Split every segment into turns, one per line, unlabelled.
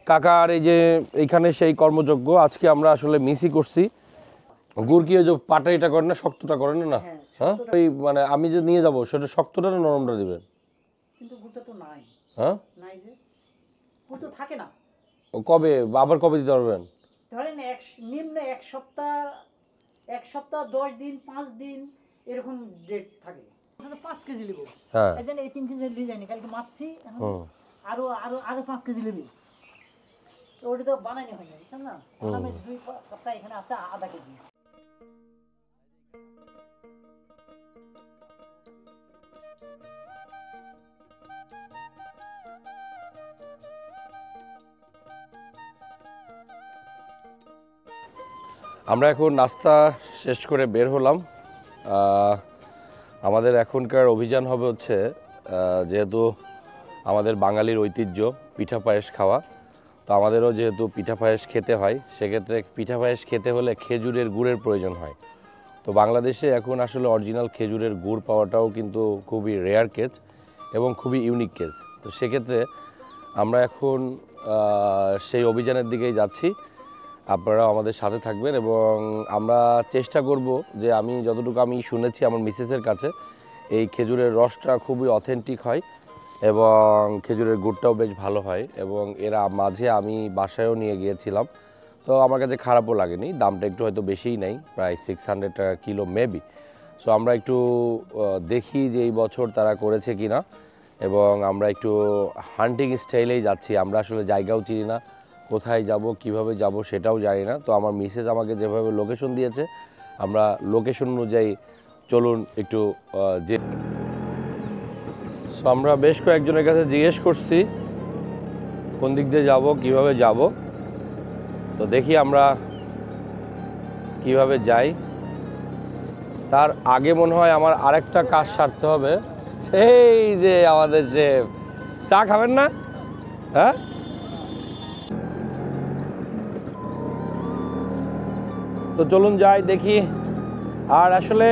কাকার এই যে এইখানে সেই কর্মযোগ্য আজকে আমরা আসলে মিসই করছি। গুড় কি ওই যে পাটা এটা করেন না, শক্তটা করেন না? হ্যাঁ, ওই মানে আমি যে নিয়ে যাব সেটা শক্তটা না নরমটা দিবেন?
কিন্তু গুড়টা তো নাই।
হ্যাঁ,
নাই যে গুড় তো থাকে না।
কবে আবার কবে দিতে পারবেন?
ধরেন নিম্ন এক সপ্তাহ 10 দিন 5 দিন এরকম ডেট থাকে। 5 কেজি নেব।
হ্যাঁ,
এই জন্য এই 3 কেজি নিয়ে যাইনি, কালকে মাপছি। এখন আরো আরো আরো 5 কেজি নেব। তো ওটা তো বানাইনি হয় না, বুঝছেন না? আমি 2 সপ্তাহ এখানে আছে আধা কেজি।
আমরা এখন নাস্তা শেষ করে বের হলাম। আমাদের এখনকার অভিযান হবে হচ্ছে যেহেতু আমাদের বাঙালির ঐতিহ্য পিঠা পায়েস খাওয়া, তো আমাদেরও যেহেতু পিঠা পায়েস খেতে হয়, সেক্ষেত্রে পিঠা পায়েস খেতে হলে খেজুরের গুড়ের প্রয়োজন হয়। তো বাংলাদেশে এখন আসলে অরিজিনাল খেজুরের গুড় পাওয়াটাও কিন্তু খুবই রেয়ার কেস এবং খুবই ইউনিক কেস। তো সেক্ষেত্রে আমরা এখন সেই অভিযানের দিকেই যাচ্ছি। আপনারা আমাদের সাথে থাকবেন এবং আমরা চেষ্টা করব যে আমি যতটুকু আমি শুনেছি আমার মিসেসের কাছে, এই খেজুরের রসটা খুবই অথেন্টিক হয় এবং খেজুরের গুড়টাও বেশ ভালো হয়। এবং এরা মাঝে আমি বাসায়ও নিয়ে গিয়েছিলাম, তো আমার কাছে খারাপও লাগেনি। দামটা একটু হয়তো বেশিই নেই, প্রায় 600 টাকা কিলো মেবি। সো আমরা একটু দেখি যে এই বছর তারা করেছে কি না, এবং আমরা একটু হান্টিং স্টাইলেই যাচ্ছি। আমরা আসলে জায়গাও চিনি না, কোথায় যাব কিভাবে যাব সেটাও জানি না। তো আমার মিসেস আমাকে যেভাবে লোকেশন দিয়েছে, আমরা লোকেশন অনুযায়ী চলুন একটু যে। সো আমরা বেশ কয়েকজনের কাছে জিজ্ঞেস করছি কোন দিক দিয়ে যাব কিভাবে যাব, তো দেখি আমরা কিভাবে যাই। তার আগে মনে হয় আমার আরেকটা কাজ সারতে হবে। এই যে আমাদের শেফ, চা খাবেন না? হ্যাঁ, তো চলুন যাই দেখি। আর আসলে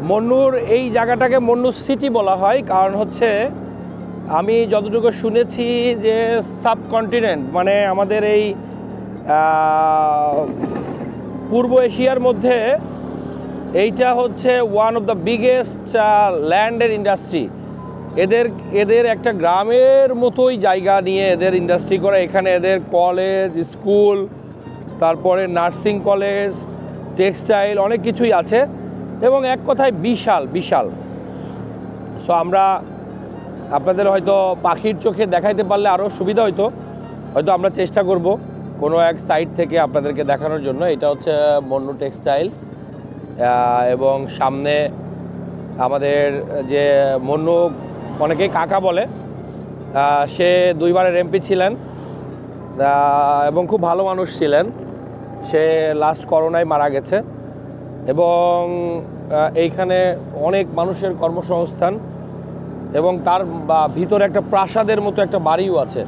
মন্নুর এই জায়গাটাকে মন্নুর সিটি বলা হয়, কারণ হচ্ছে আমি যতটুকু শুনেছি যে সাবকন্টিনেন্ট মানে আমাদের এই পূর্ব এশিয়ার মধ্যে এইটা হচ্ছে ওয়ান অফ দ্য বিগেস্ট ল্যান্ডের ইন্ডাস্ট্রি। এদের একটা গ্রামের মতোই জায়গা নিয়ে এদের ইন্ডাস্ট্রি করে। এখানে এদের কলেজ, স্কুল, তারপরে নার্সিং কলেজ, টেক্সটাইল, অনেক কিছুই আছে এবং এক কথায় বিশাল বিশাল। সো আমরা আপনাদের হয়তো পাখির চোখে দেখাইতে পারলে আরও সুবিধা হয়তো আমরা চেষ্টা করব কোনো এক সাইড থেকে আপনাদেরকে দেখানোর জন্য। এটা হচ্ছে মন্নু টেক্সটাইল এবং সামনে আমাদের যে মন্নু অনেকেই কাকা বলে, সে 2 বারের এমপি ছিলেন এবং খুব ভালো মানুষ ছিলেন। সে লাস্ট করোনায় মারা গেছে এবং এইখানে অনেক মানুষের কর্মসংস্থান এবং তার ভিতরে একটা প্রাসাদের মতো একটা বাড়িও আছে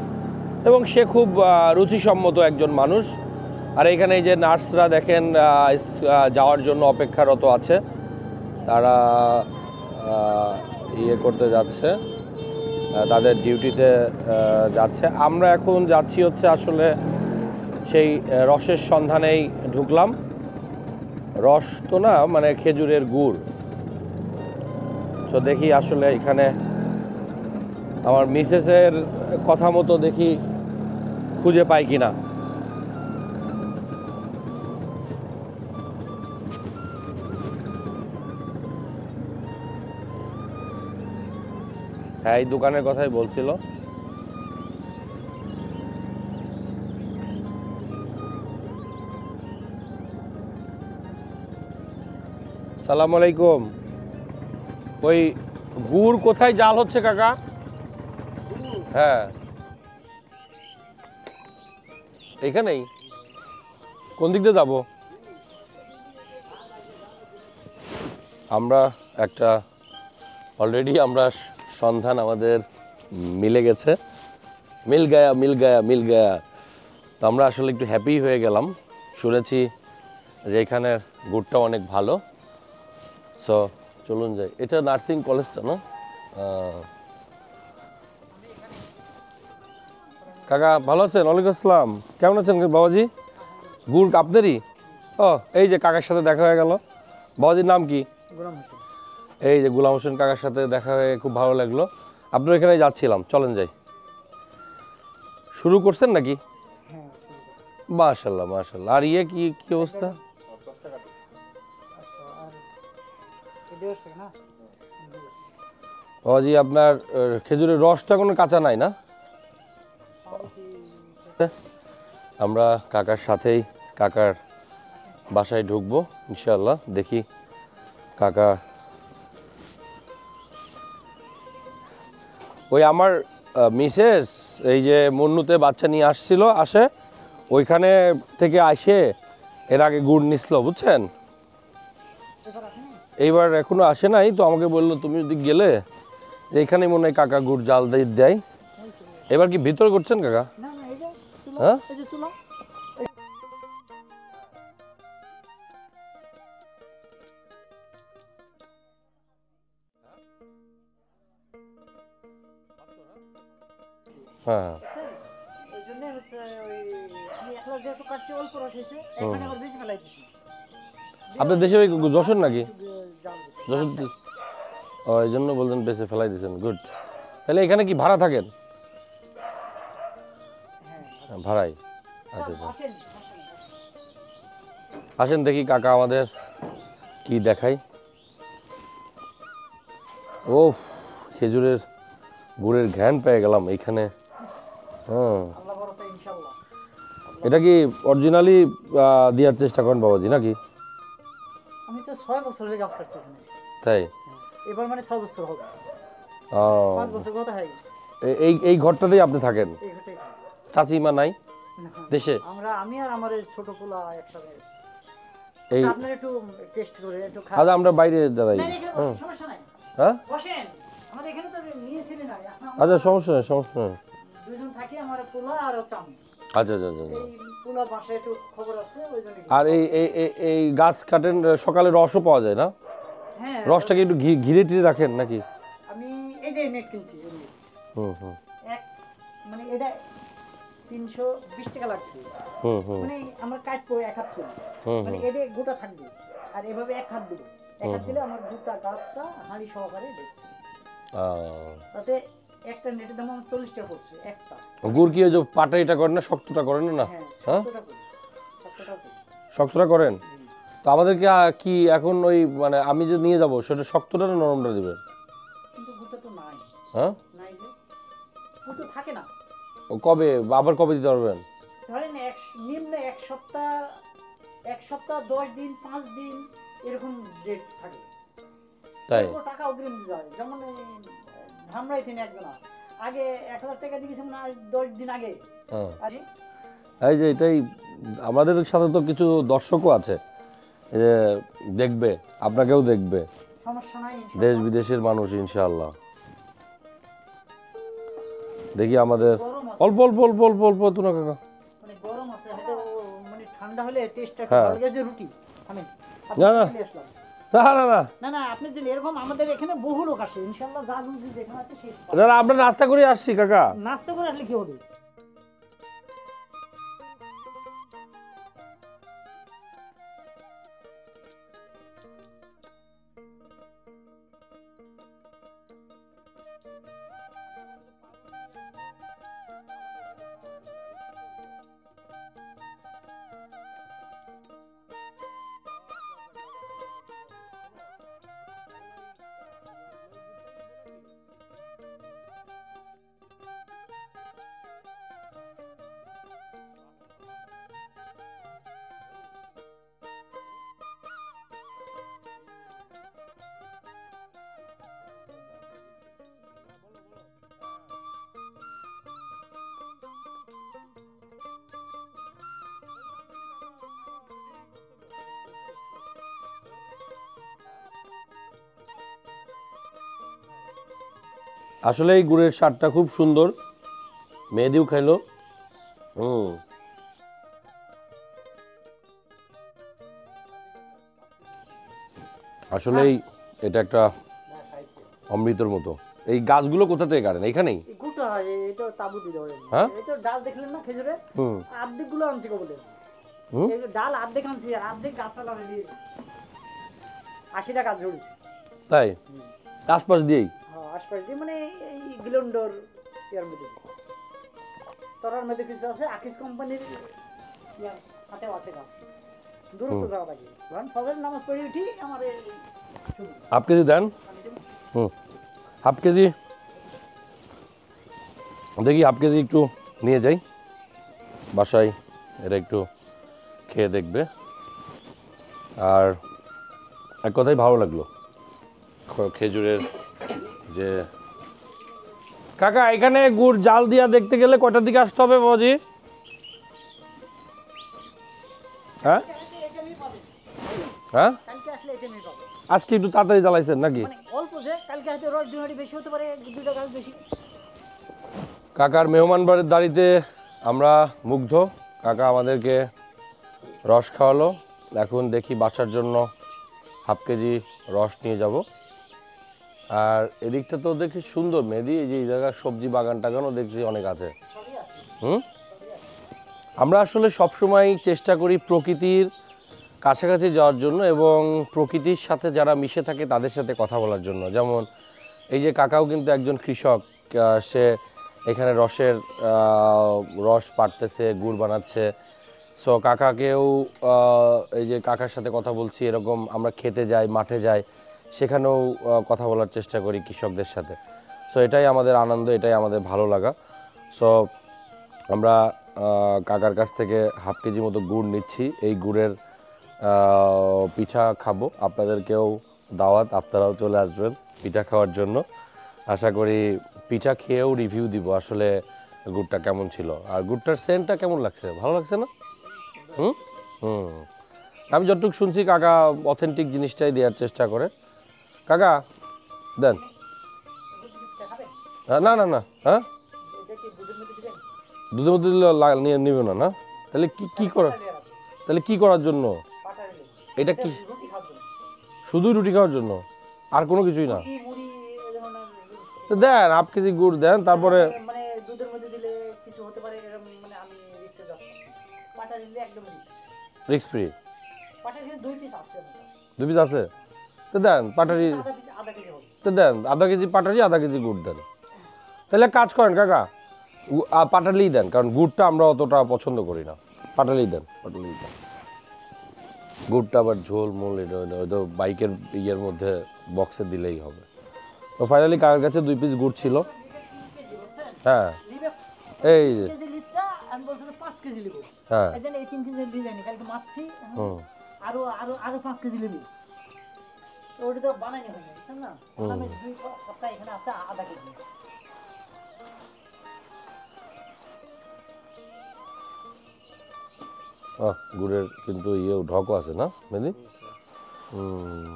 এবং সে খুব রুচিসম্মত একজন মানুষ। আর এইখানে এই যে নার্সরা দেখেন যাওয়ার জন্য অপেক্ষারত আছে, তারা ইয়ে করতে যাচ্ছে, তাদের ডিউটিতে যাচ্ছে। আমরা এখন যাচ্ছি হচ্ছে আসলে সেই রসের সন্ধানেই ঢুকলাম। রস তো না, মানে খেজুরের গুড়। তো দেখি আসলে এখানে আমার মিসেসের কথা মতো দেখি খুঁজে পাই কিনা। হ্যাঁ, এই দোকানের কথাই বলছিল। সালাম আলাইকুম। ওই গুড় কোথায় জাল হচ্ছে কাকা? হ্যাঁ, এইখানেই। কোন দিক দিয়ে যাবো? আমরা একটা অলরেডি আমরা সন্ধান আমাদের মিলে গেছে। মিল গায়া মিল গায়া মিল গায়া। তো আমরা আসলে একটু হ্যাপি হয়ে গেলাম। শুনেছি যে এখানের গুড়টা অনেক ভালো। সো চলুন যাই। এটা নার্সিং কলেজটা না? কাকা ভালো আছেন? ওয়ালাইকুম আসসালাম। কেমন আছেন বাবাজি? গুড় আপনারই? ও এই যে কাকার সাথে দেখা হয়ে গেল। বাবাজির নাম কি?
গোলাম হোসেন।
এই যে গোলাম হোসেন কাকার সাথে দেখা হয়ে খুব ভালো লাগলো। আপনার এখানে যাচ্ছিলাম, চলেন যাই। শুরু করছেন নাকি?
হ্যাঁ,
মাশাল্লাহ মাশাল্লাহ। আর ইয়ে কি কি অবস্থা?
আচ্ছা, আর এটাও ঠিক না?
বাবাজি আপনার খেজুরের রসটা কোনো কাঁচা নাই না? আমরা কাকার সাথেই কাকার বাসায় ঢুকবো ইনশাআল্লাহ। দেখি কাকা ওই আমার মিসেস এই যে মুন্নুতে বাচ্চা নিয়ে আসে ওইখানে থেকে আসে এর আগে গুড় নিছিল বুঝছেন। এইবার এখনো আসে নাই, তো আমাকে বললো তুমি যদি গেলে এইখানে মনে হয় কাকা গুড় জাল দেয়। এবার কি ভিতরে করছেন কাকা?
না না, এই যে চুলা,
হ্যাঁ
এই যে চুলা।
হ্যাঁ
ওই জন্য হচ্ছে ওই আমি একলা যেহেতু কাটছি অল্প রস হয়েছে, এখানে আবার বেশি ফেলাই দিছি।
আপনার দেশে ওই যশোর নাকি?
জাল দিছি।
যশোর? ও এই জন্য বলতেন বেঁচে ফেলাই দিয়েছেন। গুড। তাহলে এখানে কি ভাড়া থাকেন?
হ্যাঁ,
ভাড়াই। আচ্ছা আচ্ছা,
আসেন।
আসেন দেখি কাকা আমাদের কি দেখাই। ও খেজুরের গুড়ের ঘ্রাণ পেয়ে গেলাম এইখানে। হ্যাঁ,
আল্লাহ ভরসা ইনশাআল্লাহ।
এটা কি অরিজিনালি দেওয়ার চেষ্টা করেন বাবাজি নাকি?
আমি তো 6 বছর হয়ে গাছ কাটছি এখানে।
তাই?
এবার মানে 6 বছর হবে।
ও
5 বছর কথা হয়ে গেছে।
এই এই ঘরটাতেই আপনি থাকেন?
এই ঘটাই খাই।
চাচিমা নাই
না,
দেশে?
আমি আর আমার এই ছোট পোলা একসাথে।
এই
আচ্ছা, আপনারা একটু টেস্ট করে একটু খান।
আজ আমরা বাইরে দাঁড়াই।
না, না, এখানে
হুম,
সমস্যা নাই।
হ্যাঁ
বসেন। আমাদের এখানে তো নিয়েছিলেন না। এখন আমরা
আচ্ছা, সমস্যা নেই সমস্যা নেই।
দুজন থাকি, আমার পোলা আর হচ্ছে আমি।
আচ্ছা আচ্ছা আচ্ছা আচ্ছা।
এই পোলা বাসায় একটু খবর আছে, ওই জন্য।
আর এই এই এই- এই গাছ কাটেন, সকালে রসও পাওয়া যায় না?
হ্যাঁ,
রসটাকে একটু ঘিরে টিরে রাখেন নাকি?
আমি এই যে নেট কিনছি এই net।
হুম হুম
এক মানে এটা 320 টাকা লাগছে।
হুম হুম
মানে আমরা কাটবো এক হাত করে,
হুম
মানে
হুম।
এটা গোটা থাকবে, আর এভাবে এক হাত দেবো। এক হাত দিলে আমার গোটা গাছটা হাঁড়ি সহকারে দেখছি। তাতে একটা নেটের দাম আমার 40 টাকা পড়ছে একটা।
গুড় কি ওই যে পাটা এটা করেন না, শক্তটা করেন না?
হ্যাঁ,
হ্যাঁ
70 টাকা করে। 70 টাকা করে।
শক্তটা করেন।
জি।
তো আমাদেরকে কি এখন ওই মানে আমি যে নিয়ে যাব সেটা শক্তটা না নরমটা দিবেন?
কিন্তু গোটা তো নাই।
হ্যাঁ,
নাই যে গোটা থাকে না।
ও কবে আবার কবে দিতে পারবেন?
ধরেন নিম্ন এক সপ্তাহ 10 দিন 5 দিন এরকম ডেট থাকে।
তাই?
অল্প টাকা অগ্রিম দিতে হয়। যেমন ধামরাই তিনি একজন আগে 1000 টাকা দিয়েছিলাম না, 10 দিন আগে।
হ্যাঁ,
আরে
এই যে এটাই আমাদের সাথে তো কিছু দর্শকও আছে, এই যে দেখবে, আপনাকেও দেখবে,
সমস্যা নাই ইনশাআল্লাহ।
দেশ বিদেশের মানুষ ইনশাআল্লাহ। দেখি আমাদের
গরম আছে।
অল্প অল্প অল্প অল্প অল্প তো না কাকা।
মানে গরম আছে, হয়তো মানে ঠান্ডা হলে টেস্টটা একটু
হ্যাঁ।
ভালো লাগে। যে রুটি আমি
না, না।
আসলাম।
না না না
না না, আপনি যদি এরকম, আমাদের এখানে বহু লোক আসে ইনশাআল্লাহ, যা রুজি যেখানে আছে শেষ
না না, আমরা নাস্তা করে আসছি কাকা।
নাস্তা করে আসলে কি হবে?
আসলে এই গুড়ের স্বাদটা খুব সুন্দর, মেয়েদিও খাইলো। হুম, আসলেই এটা একটা অমৃতর মতো। এই গাছগুলো কোথা থেকে কাটেন? এইখানেই?
এই গোটা হয় এটা তাবু দিতে হবে।
হ্যাঁ?
এটা ডাল দেখলেন না খেজুরে?
হুম
অর্ধেক গুলো আনছি কবলে।
হুম
এই ডাল অর্ধেক আনছি আর অর্ধেক গাছ লাগাই 80 টাকা জড়িয়েছে।
তাই আশপাশ দিয়েই
হ্যাঁ আশপাশ দিয়ে মানে এই গ্লিন্ডর ইয়ার মধ্যে তরার মধ্যে কিছু আছে আকিস কোম্পানির ইয়ার হাতেও আছে গাছ দূরত্ব যাওয়া লাগে কারণ ফজরের নামাজ পড়ে উঠি আমার এই শুরু
হাফ কেজি দেন হুম হাফ কেজি দেখি হাফ কেজি একটু নিয়ে যাই বাসায় এটা একটু খেয়ে দেখবে আর এক কথাই ভালো লাগলো খেজুরের যে কাকা এখানে গুড় জাল দিয়া দেখতে গেলে কয়টার দিকে আসতে হবে বাবাজি হ্যাঁ হ্যাঁ
কালকে আসলে এটা নিয়ে পাবো
আজকে একটু তাড়াতাড়ি জ্বালাইছেন নাকি
মানে অল্প যে কালকে হয়তো রস দুই বেশি হতে পারে দুইটা গাছ বেশি
কাকার মেহমান বাড়ির দাড়িতে আমরা মুগ্ধ কাকা আমাদেরকে রস খাওয়ালো এখন দেখি বাসার জন্য হাফ কেজি রস নিয়ে যাব আর এদিকটা তো দেখি সুন্দর মেহেদি এই যে এই জায়গায় সবজি বাগান টাগানও দেখছি অনেক আছে
সবই আছে
হুম আমরা আসলে সবসময় চেষ্টা করি প্রকৃতির কাছাকাছি যাওয়ার জন্য এবং প্রকৃতির সাথে যারা মিশে থাকে তাদের সাথে কথা বলার জন্য যেমন এই যে কাকাও কিন্তু একজন কৃষক সে এখানে রস পাড়তেছে গুড় বানাচ্ছে সো কাকাকেও এই যে কাকার সাথে কথা বলছি এরকম আমরা খেতে যাই মাঠে যাই সেখানেও কথা বলার চেষ্টা করি কৃষকদের সাথে সো এটাই আমাদের আনন্দ এটাই আমাদের ভালো লাগা সো আমরা কাকার কাছ থেকে হাফ কেজি মতো গুড় নিচ্ছি এই গুড়ের পিঠা খাবো আপনাদেরকেও দাওয়াত আপনারাও চলে আসবেন পিঠা খাওয়ার জন্য আশা করি পিঠা খেয়েও রিভিউ দিব আসলে গুড়টা কেমন ছিল আর গুড়টার সেন্টটা কেমন লাগছে ভালো লাগছে না হুম হুম আমি যতটুকু শুনছি কাকা অথেন্টিক জিনিসটাই দেওয়ার চেষ্টা করে কাকা দেন না না না হ্যাঁ
এটা কি দুধের মধ্যে দিবেন
দুধের মধ্যে দিলে নিয়ে নিবে না না তাহলে কি করার তাহলে কি করার জন্য
পাটারে
এটা কি
রুটি খাবেন
শুধুই রুটি খাওয়ার জন্য আর কোনো কিছুই না
কি মুড়ি এই ধরনের
তো দেন হাফ কেজি গুড় দেন তারপরে
মানে দুধের মধ্যে দিলে কিছু হতে পারে এরকম মানে আমি রিক্সে যাচ্ছি পাটারে দিলে একদম
রিক্স ফ্রি
পাটারে কিন্তু 2 পিস আছে আমার কাছে।
2 পিস আছে তো দেন পাটারি
আধা কেজি হবে
তো দেন আধা কেজি পাটারি আধা কেজি গুড় দেন তাহলে কাজ করেন কাকা পাটালিই দেন কারণ গুড়টা আমরা অতটা পছন্দ করি না পাটালিই দেন গুড়টা আবার ঝোল মোল এটা হয়তো বাইকের ইয়ের মধ্যে বক্সে দিলেই হবে তো ফাইনালি কাকার কাছে 2 পিস গুড় ছিল হ্যাঁ
লিবে
এই যে
কেজি লিচা আমি বলছি তো 5 কেজি লিবো
হ্যাঁ
এই জন্য এই 3 কেজি ডিজাইন কালকে মাপছি
হুম
আরো 5 কেজি লিবি তো ওটা তো বানাইনি হয়নি বুঝছেন না আমি 2 সপ্তাহ এখানে আছে আধা কেজি
গুড়ের কিন্তু ঢকও আছে না মেদি হুম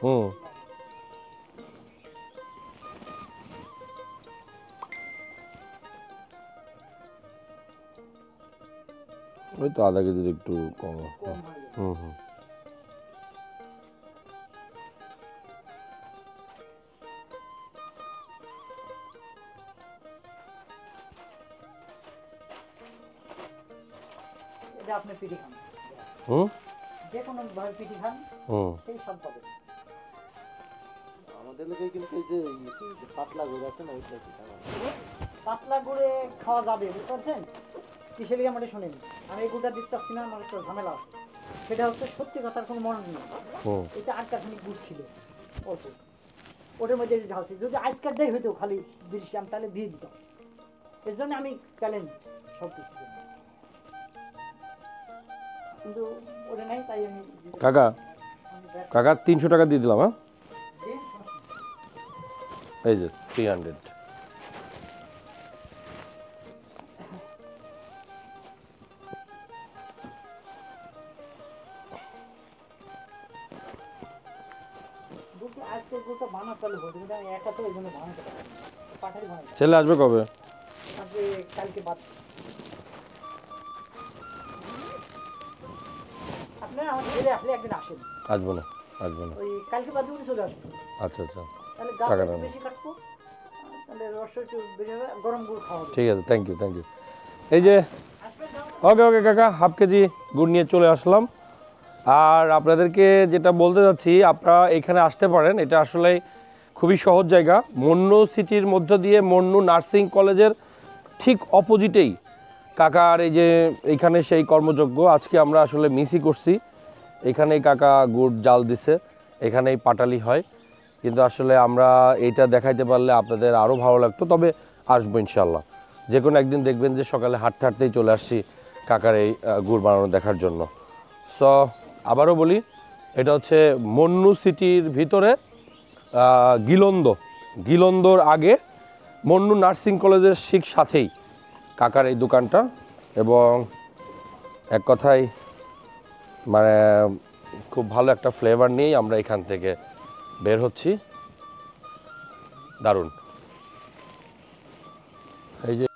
হুম ওই তো আধা কেজির একটু কম
কম হয়ে যায়
হুম হুম
এটা আপনি পিঠি খান
হুম
যে কোনো ভাবে পিঠি খান
হুম
সেই সব পাবে
আমাদের লোকে কিন্তু এই যে পাতলা গুড় আছে না ওইটা কি খাওয়া
পাতলা গুড়ে খাওয়া যাবে বুঝতে পারছেন কিসের লিগে আমরা শুনিনি আমি এই গুড়টা দিতে চাচ্ছি না আমার একটা ঝামেলা আছে সেটা হচ্ছে সত্যি কথার কোনো মনে নেই
হুম
এটা আটকাখানি গুড় ছিল অল্প ওটার মধ্যে ঢালছি যদি আজকার দেয় হইতো খালি দিয়েছিলাম তাহলে দিয়ে দিতাম এর জন্য আমি চ্যালেঞ্জ সব কিছু কিন্তু ওটা নাই তাই আমি
কাকা কাকা 300 টাকা দিয়ে দিলাম হ্যাঁ এই যে 300
দুটো আজকের গুড়টা বানাতে পারলে হতো কিন্তু আমি একা তো ওই জন্য বানাতে পারি পাঠাই বানাই
ছেলে আসবে কবে
আজকে কালকে বাদ আপনারা আমার ছেলে আসলে একদিন আসেন
আসবো না আসবো না।
ওই কালকে বাদে উনি চলে আসবো,
আচ্ছা আচ্ছা,
তাহলে গাছ
টাকা
একটু
নেন।
বেশি কাটবো, তাহলে রস একটু বেশি হবে, গরম গুড় খাওয়া হবে।
ঠিক আছে, থ্যাংক ইউ থ্যাংক ইউ। এই যে ওকে ওকে কাকা, হাফ কেজি গুড় নিয়ে চলে আসলাম। আর আপনাদেরকে যেটা বলতে চাচ্ছি, আপনারা এখানে আসতে পারেন। এটা আসলে খুবই সহজ জায়গা, মন্নু সিটির মধ্য দিয়ে মন্নু নার্সিং কলেজের ঠিক অপোজিটেই কাকার এই যে এইখানে সেই কর্মযজ্ঞ। আজকে আমরা আসলে মিসই করছি, এখানেই কাকা গুড় জাল দিছে, এখানেই পাটালি হয়। কিন্তু আসলে আমরা এইটা দেখাইতে পারলে আপনাদের আরও ভালো লাগতো। তবে আসবো ইনশাল্লাহ, যে কোনো একদিন দেখবেন যে সকালে হাঁটতে হাঁটতেই চলে আসছি কাকার এই গুড় বানানো দেখার জন্য। সো আবারও বলি, এটা হচ্ছে মন্নু সিটির ভিতরে গিলন্দর আগে মন্নু নার্সিং কলেজের ঠিক সাথেই কাকার এই দোকানটা। এবং এক কথায় মানে খুব ভালো একটা ফ্লেভার নিয়েই আমরা এখান থেকে বের হচ্ছি। দারুণ। এই যে